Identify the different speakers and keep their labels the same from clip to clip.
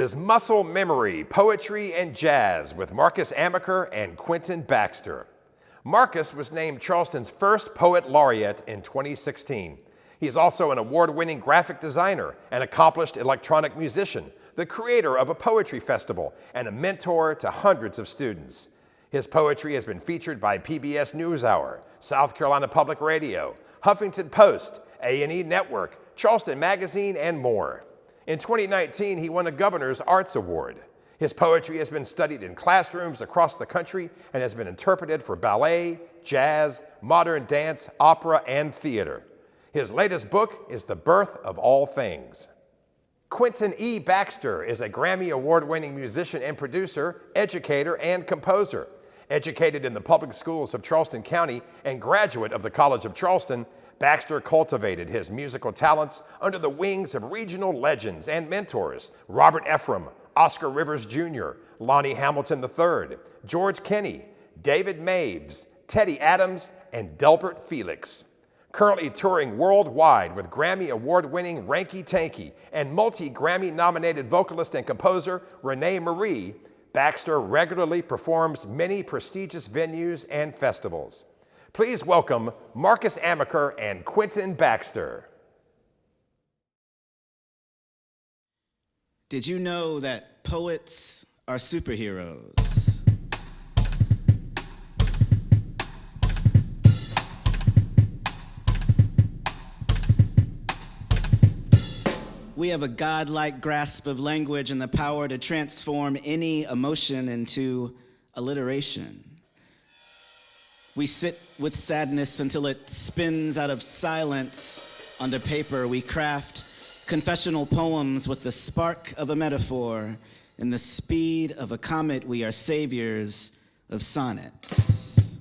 Speaker 1: Is Muscle Memory, Poetry and Jazz with Marcus Amaker and Quentin Baxter. Marcus was named Charleston's first poet laureate in 2016. He is also an award-winning graphic designer, an accomplished electronic musician, the creator of a poetry festival, and a mentor to hundreds of students. His poetry has been featured by PBS NewsHour, South Carolina Public Radio, Huffington Post, A&E Network, Charleston Magazine, and more. In 2019, he won a Governor's Arts Award. His poetry has been studied in classrooms across the country and has been interpreted for ballet, jazz, modern dance, opera, and theater. His latest book is The Birth of All Things. Quentin E. Baxter is a Grammy Award-winning musician and producer, educator, and composer. Educated in the public schools of Charleston County and graduate of the College of Charleston, Baxter cultivated his musical talents under the wings of regional legends and mentors Robert Ephraim, Oscar Rivers Jr., Lonnie Hamilton III, George Kenny, David Maves, Teddy Adams, and Delbert Felix. Currently touring worldwide with Grammy Award-winning Ranky Tanky and multi-Grammy-nominated vocalist and composer Renee Marie, Baxter regularly performs many prestigious venues and festivals. Please welcome Marcus Amaker and Quentin Baxter.
Speaker 2: Did you know that poets are superheroes? We have a godlike grasp of language and the power to transform any emotion into alliteration. We sit with sadness until it spins out of silence onto paper. We craft confessional poems with the spark of a metaphor. In the speed of a comet, we are saviors of sonnets.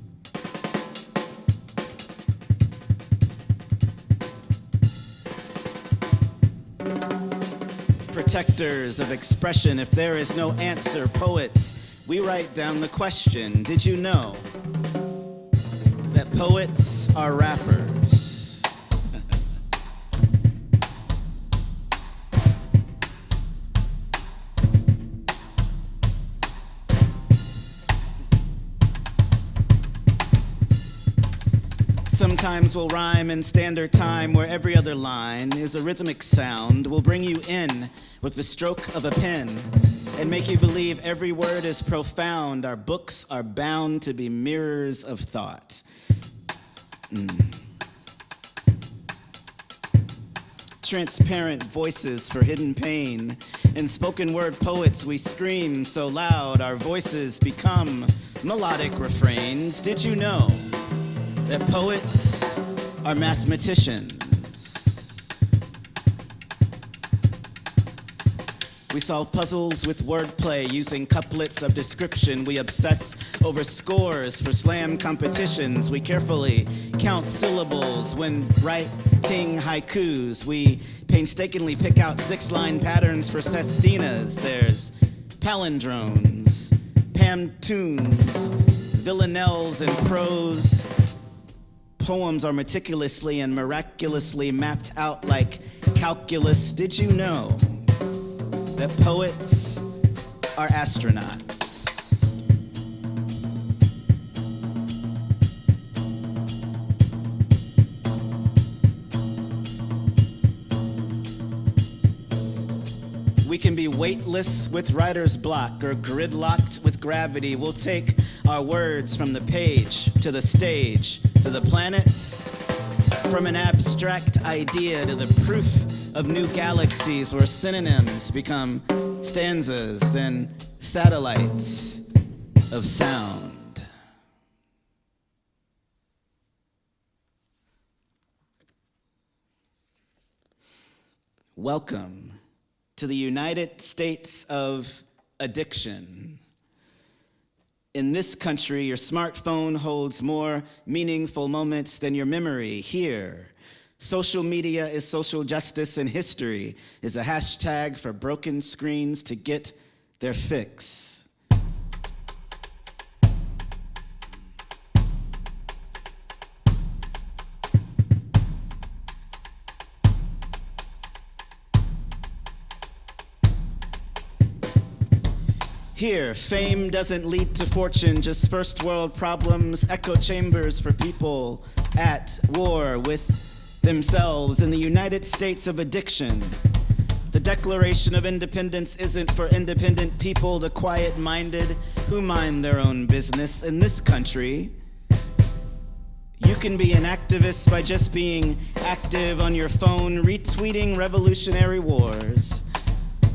Speaker 2: Protectors of expression. If there is no answer, poets, we write down the question. Did you know that poets are rappers? Sometimes we'll rhyme in standard time where every other line is a rhythmic sound. We'll bring you in with the stroke of a pen and make you believe every word is profound. Our books are bound to be mirrors of thought. Transparent voices for hidden pain. In spoken word poets, we scream so loud our voices become melodic refrains. Did you know that poets are mathematicians? We solve puzzles with wordplay using couplets of description. We obsess over scores for slam competitions. We carefully count syllables when writing haikus. We painstakingly pick out 6-line patterns for sestinas. There's palindromes, pantoons, villanelles, and prose. Poems are meticulously and miraculously mapped out like calculus. Did you know that poets are astronauts? We can be weightless with writer's block or gridlocked with gravity. We'll take our words from the page to the stage to the planets, from an abstract idea to the proof of new galaxies where synonyms become stanzas, then satellites of sound. Welcome to the United States of addiction. In this country, your smartphone holds more meaningful moments than your memory. Here, social media is social justice, and history is a hashtag for broken screens to get their fix. Here, fame doesn't lead to fortune, just first world problems, echo chambers for people at war with themselves in the United States of addiction. The Declaration of Independence isn't for independent people, the quiet-minded who mind their own business. In this country, you can be an activist by just being active on your phone, retweeting revolutionary wars.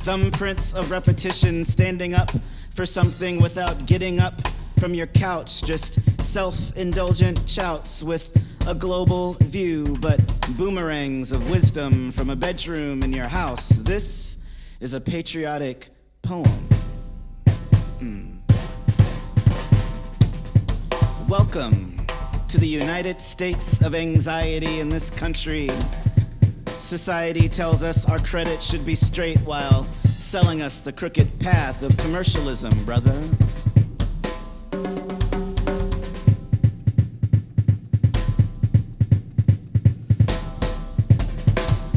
Speaker 2: Thumbprints of repetition, standing up for something without getting up from your couch, just self-indulgent shouts with a global view, but boomerangs of wisdom from a bedroom in your house. This is a patriotic poem. Welcome to the United States of anxiety in this country. Society tells us our credit should be straight while selling us the crooked path of commercialism, brother.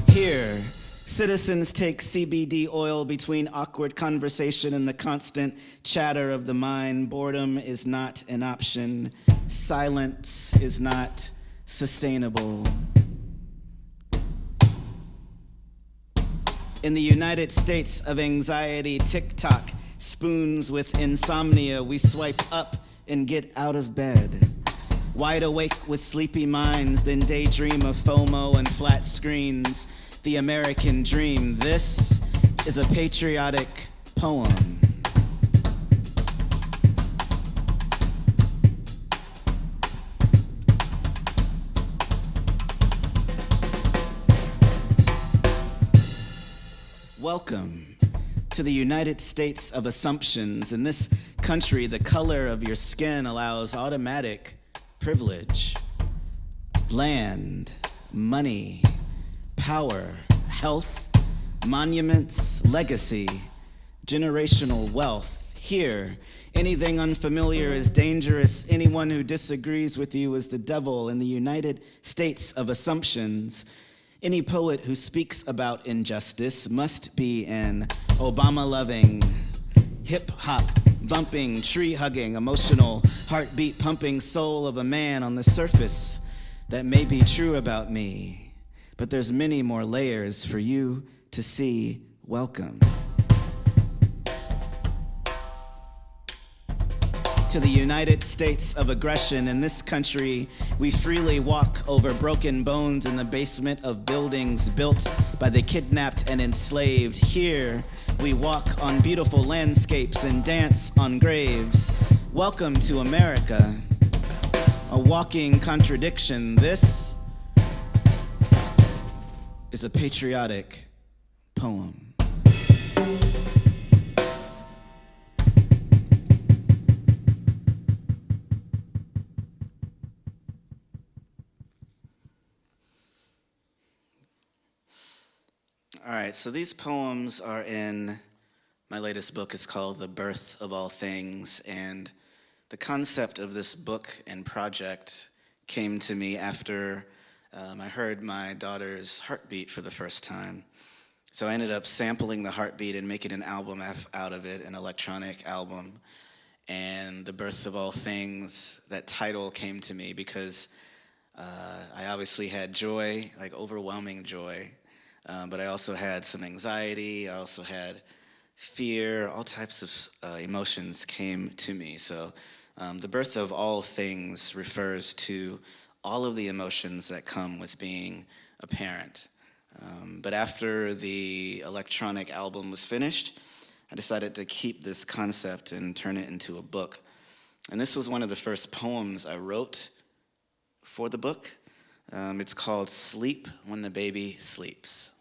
Speaker 2: Here, citizens take CBD oil between awkward conversation and the constant chatter of the mind. Boredom is not an option. Silence is not sustainable. In the United States of anxiety, TikTok spoons with insomnia. We swipe up and get out of bed. Wide awake with sleepy minds, then daydream of FOMO and flat screens. The American dream. This is a patriotic poem. Welcome to the United States of assumptions. In this country, the color of your skin allows automatic privilege. Land, money, power, health, monuments, legacy, generational wealth. Here, anything unfamiliar is dangerous. Anyone who disagrees with you is the devil. In the United States of assumptions, any poet who speaks about injustice must be an Obama-loving, hip-hop bumping, tree-hugging, emotional, heartbeat-pumping soul of a man. On the surface, that may be true about me, but there's many more layers for you to see. Welcome to the United States of aggression. In this country, we freely walk over broken bones in the basement of buildings built by the kidnapped and enslaved. Here, we walk on beautiful landscapes and dance on graves. Welcome to America, a walking contradiction. This is a patriotic poem. All right, so these poems are in my latest book. It's called The Birth of All Things, and the concept of this book and project came to me after I heard my daughter's heartbeat for the first time. So I ended up sampling the heartbeat and making an album out of it, an electronic album. And The Birth of All Things, that title came to me because I obviously had joy, like overwhelming joy. But I also had some anxiety, I also had fear, all types of emotions came to me. So the birth of all things refers to all of the emotions that come with being a parent. But after the electronic album was finished, I decided to keep this concept and turn it into a book. And this was one of the first poems I wrote for the book. It's called Sleep When the Baby Sleeps.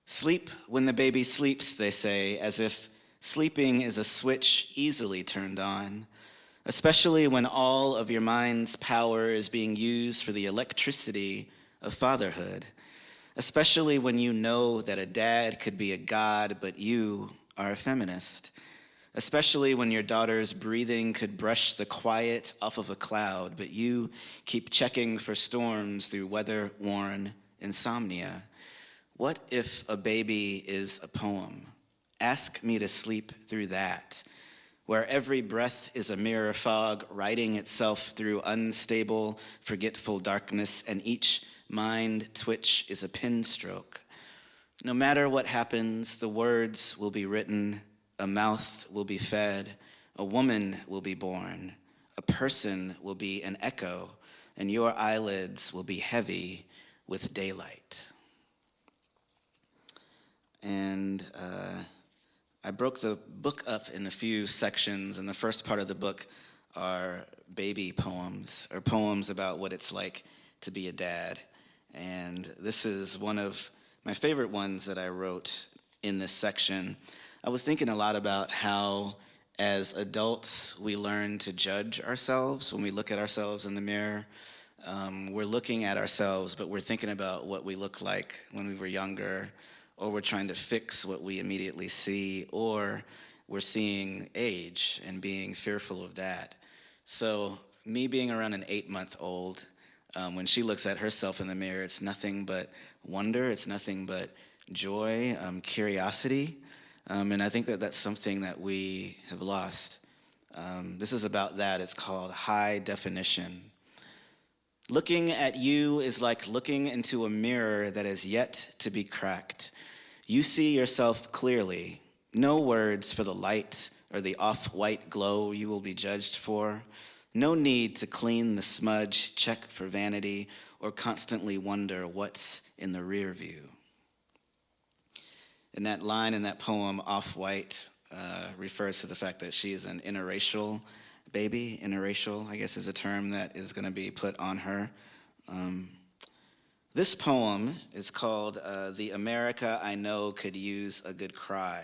Speaker 2: Sleep when the baby sleeps, they say, as if sleeping is a switch easily turned on, especially when all of your mind's power is being used for the electricity of fatherhood, especially when you know that a dad could be a god, but you are a feminist, especially when your daughter's breathing could brush the quiet off of a cloud, but you keep checking for storms through weather-worn insomnia. What if a baby is a poem, Ask me to sleep through that, where every breath is a mirror fog writing itself through unstable, forgetful darkness, and each mind twitch is a pen stroke. No matter what happens, the words will be written, a mouth will be fed, a woman will be born, a person will be an echo, and your eyelids will be heavy with daylight. And I broke the book up in a few sections, and the first part of the book are baby poems, or poems about what it's like to be a dad. And this is one of my favorite ones that I wrote in this section. I was thinking a lot about how, as adults, we learn to judge ourselves when we look at ourselves in the mirror. We're looking at ourselves, but we're thinking about what we looked like when we were younger, or we're trying to fix what we immediately see, or we're seeing age and being fearful of that. So me being around an 8-month-old, when she looks at herself in the mirror, it's nothing but wonder, it's nothing but joy, curiosity, and I think that that's something that we have lost. This is about that. It's called High Definition. Looking at you is like looking into a mirror that is yet to be cracked. You see yourself clearly. No words for the light or the off-white glow you will be judged for. No need to clean the smudge, check for vanity, or constantly wonder what's in the rear view. And that line in that poem, Off-White, refers to the fact that she is an interracial baby. Interracial, I guess, is a term that is going to be put on her. This poem is called The America I Know Could Use a Good Cry.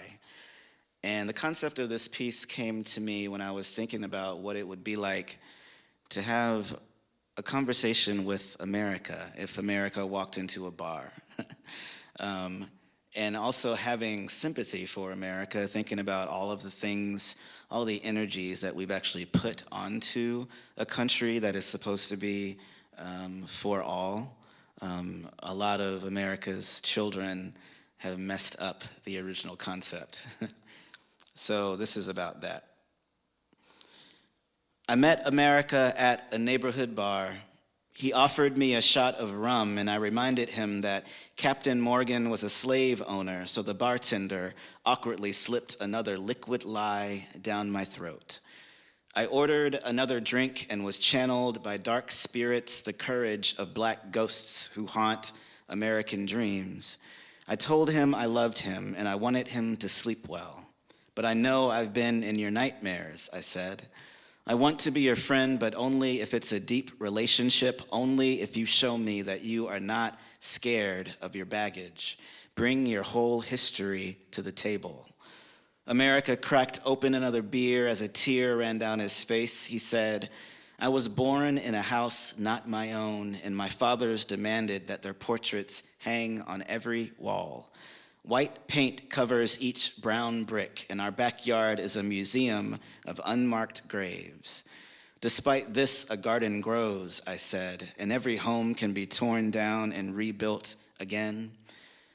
Speaker 2: And the concept of this piece came to me when I was thinking about what it would be like to have a conversation with America if America walked into a bar. And also having sympathy for America, thinking about all of the things, all the energies that we've actually put onto a country that is supposed to be for all. A lot of America's children have messed up the original concept. So this is about that. I met America at a neighborhood bar. He offered me a shot of rum, and I reminded him that Captain Morgan was a slave owner, so the bartender awkwardly slipped another liquid lie down my throat. I ordered another drink and was channeled by dark spirits, the courage of black ghosts who haunt American dreams. I told him I loved him, and I wanted him to sleep well. But I know I've been in your nightmares, I said. I want to be your friend, but only if it's a deep relationship, only if you show me that you are not scared of your baggage. Bring your whole history to the table. America cracked open another beer as a tear ran down his face. He said, I was born in a house not my own, and my fathers demanded that their portraits hang on every wall. White paint covers each brown brick, and our backyard is a museum of unmarked graves. Despite this, a garden grows, I said, and every home can be torn down and rebuilt again.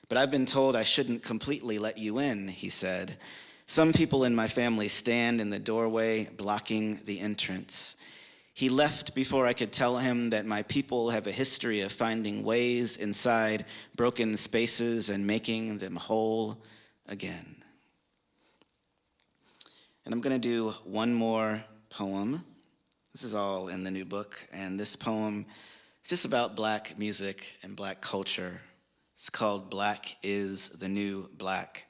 Speaker 2: But I've been told I shouldn't completely let you in, he said. Some people in my family stand in the doorway, blocking the entrance. He left before I could tell him that my people have a history of finding ways inside broken spaces and making them whole again. And I'm going to do one more poem. This is all in the new book, and this poem is just about black music and black culture. It's called Black is the New Black.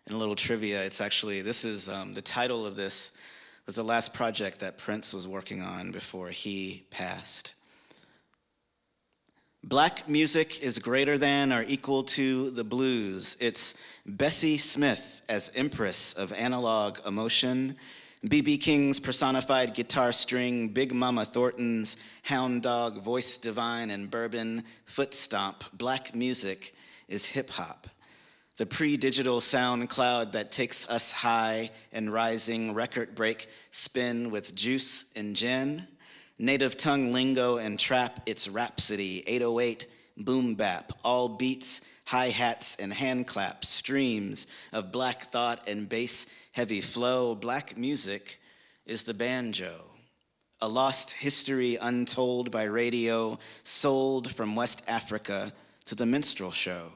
Speaker 2: And a little trivia, it's actually, this is, the title of this was the last project that Prince was working on before he passed. Black music is greater than or equal to the blues. It's Bessie Smith as empress of analog emotion, B.B. King's personified guitar string, Big Mama Thornton's hound dog voice divine and bourbon foot stomp. Black music is hip hop. The pre-digital sound cloud that takes us high and rising, record break spin with juice and gin. Native tongue lingo and trap, it's rhapsody, 808 boom bap, all beats, hi-hats, and hand claps, streams of black thought and bass heavy flow. Black music is the banjo, a lost history untold by radio, sold from West Africa to the minstrel show.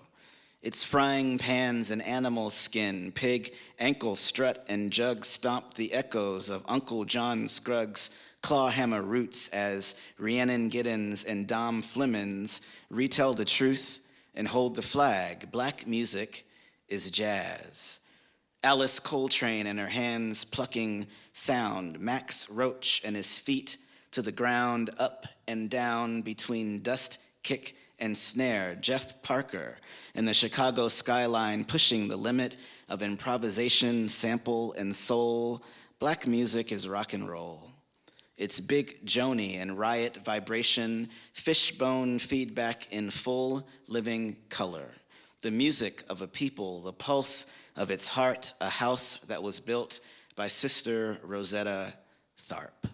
Speaker 2: Its frying pans and animal skin, pig ankle strut and jug stomp the echoes of Uncle John Scruggs' clawhammer roots as Rhiannon Giddens and Dom Flemons retell the truth and hold the flag. Black music is jazz. Alice Coltrane and her hands plucking sound, Max Roach and his feet to the ground, up and down between dust, kick, and snare, Jeff Parker and the Chicago skyline pushing the limit of improvisation, sample, and soul. Black music is rock and roll. It's Big Joni and riot vibration, fishbone feedback in full living color. The music of a people, the pulse of its heart, a house that was built by Sister Rosetta Tharpe.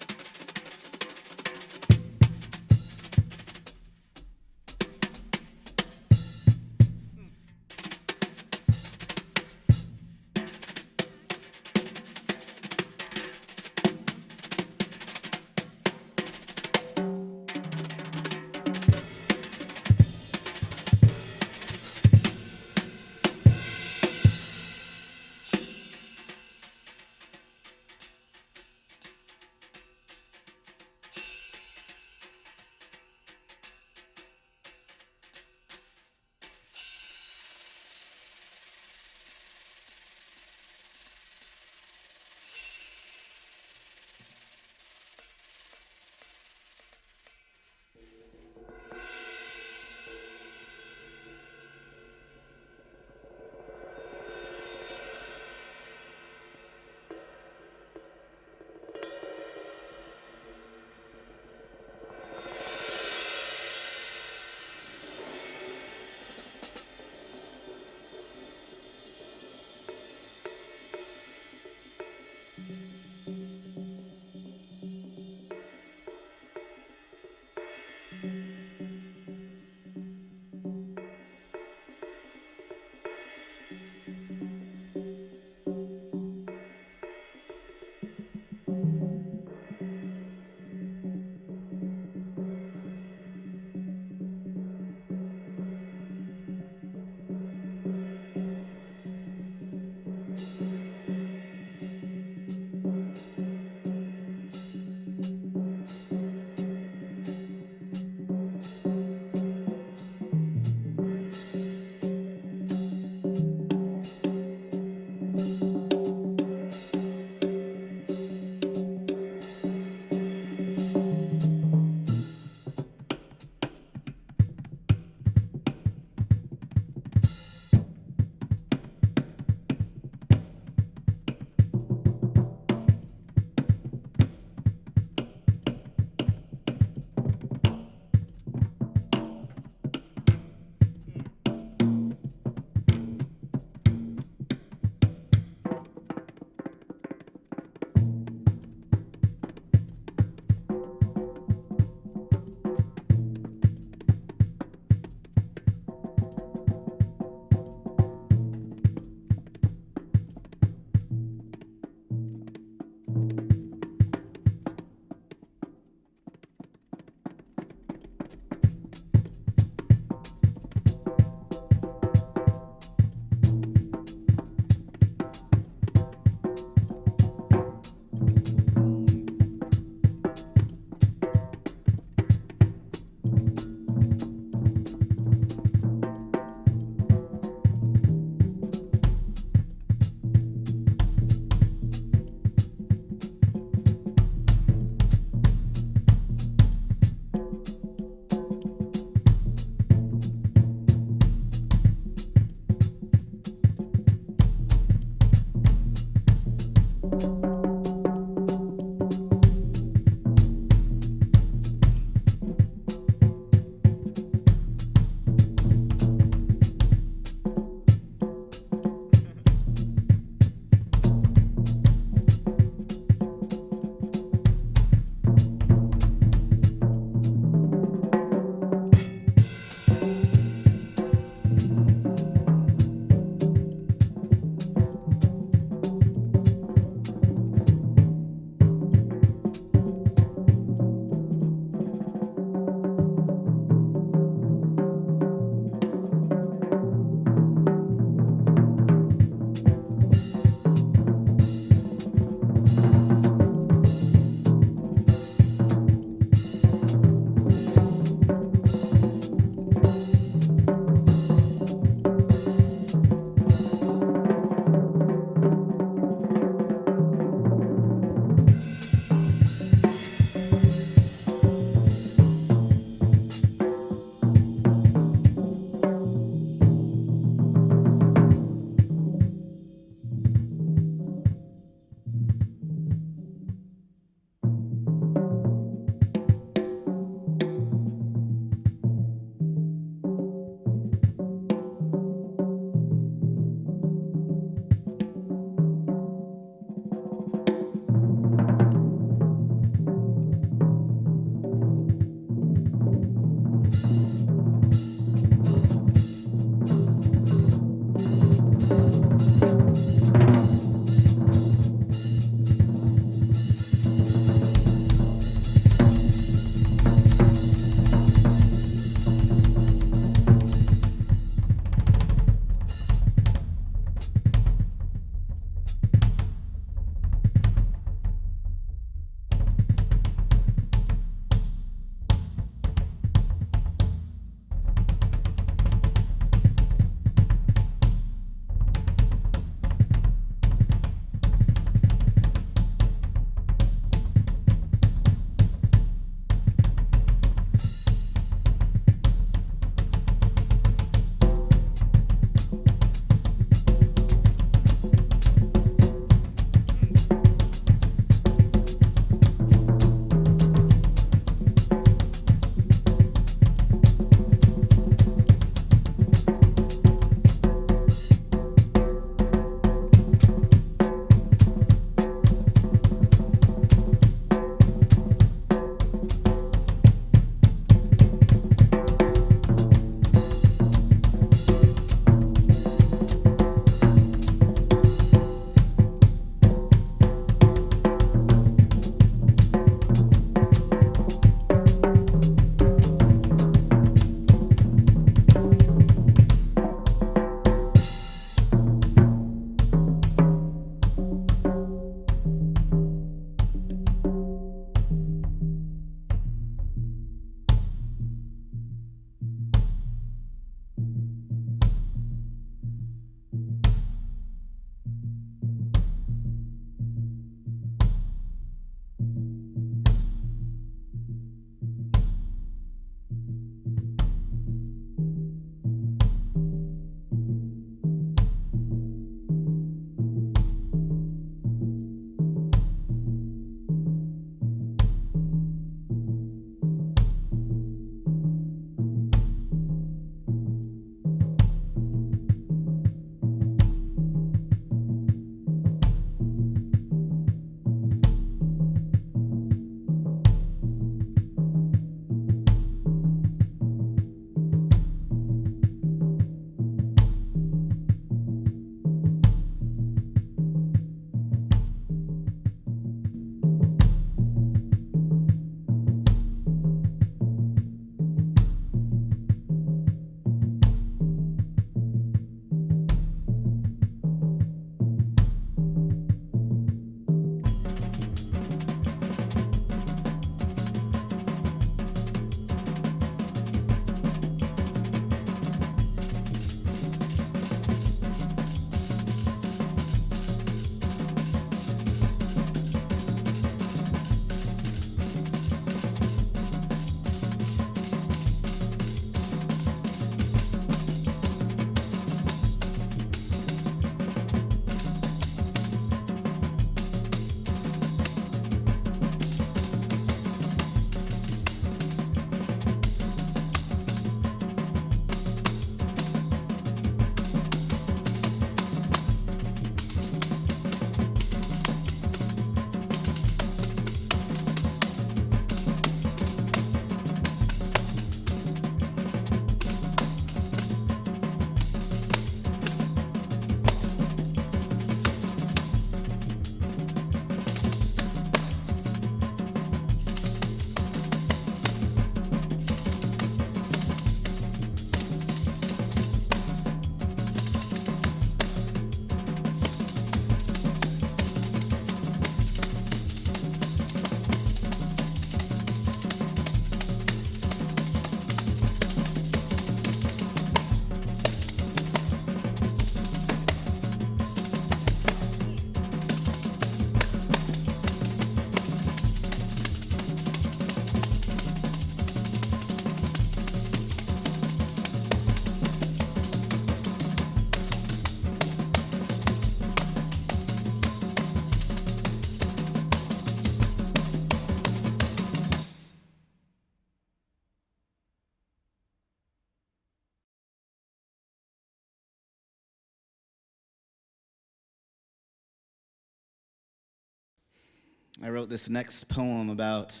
Speaker 2: I wrote this next poem about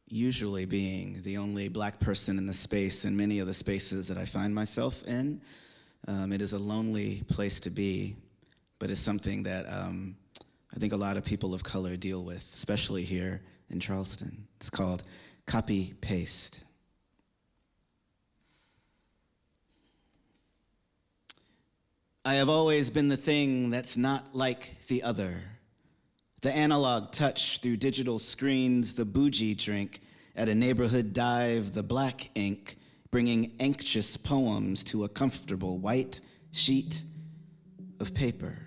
Speaker 2: usually being the only black person in the space in many of the spaces that I find myself in. It is a lonely place to be, but it's something that I think a lot of people of color deal with, especially here in Charleston. It's called Copy Paste. I have always been the thing that's not like the other. The analog touch through digital screens, the bougie drink at a neighborhood dive, the black ink bringing anxious poems to a comfortable white sheet of paper.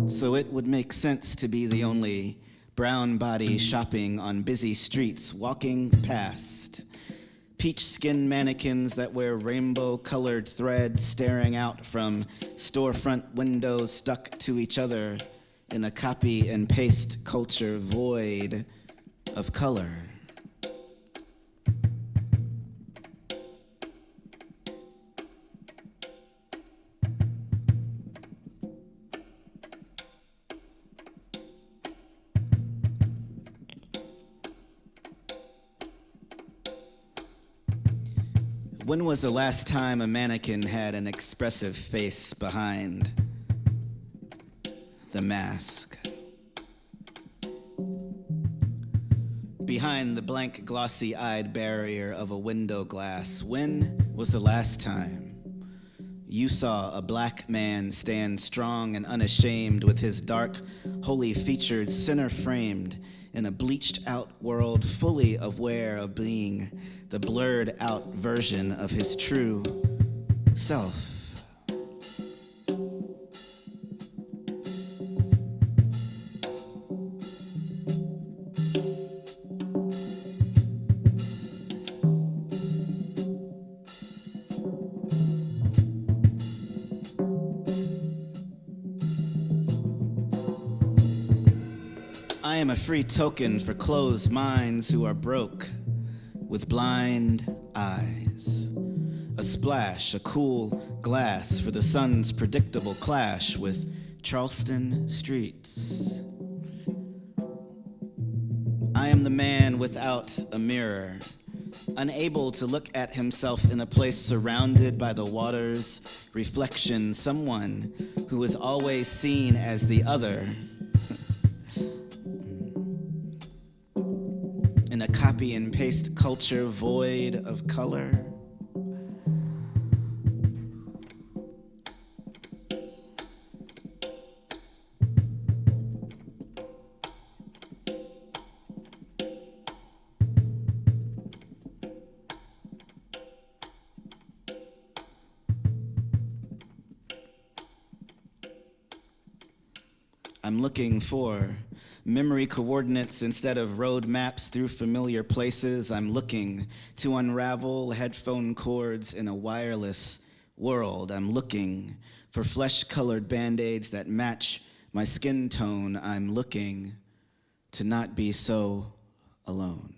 Speaker 2: So it would make sense to be the only brown body shopping on busy streets, walking past peach skin mannequins that wear rainbow colored threads, staring out from storefront windows stuck to each other in a copy and paste culture void of color. When was the last time a mannequin had an expressive face behind the mask? Behind the blank, glossy-eyed barrier of a window glass, when was the last time you saw a black man stand strong and unashamed with his dark, holy-featured center-framed in a bleached-out world fully aware of being the blurred-out version of his true self? I am a free token for closed minds who are broke with blind eyes. A splash, a cool glass for the sun's predictable clash with Charleston streets. I am the man without a mirror, unable to look at himself in a place surrounded by the water's reflection, someone who is always seen as the other. In a copy and paste culture void of color. I'm looking for memory coordinates instead of road maps through familiar places. I'm looking to unravel headphone cords in a wireless world. I'm looking for flesh-colored band-aids that match my skin tone. I'm looking to not be so alone.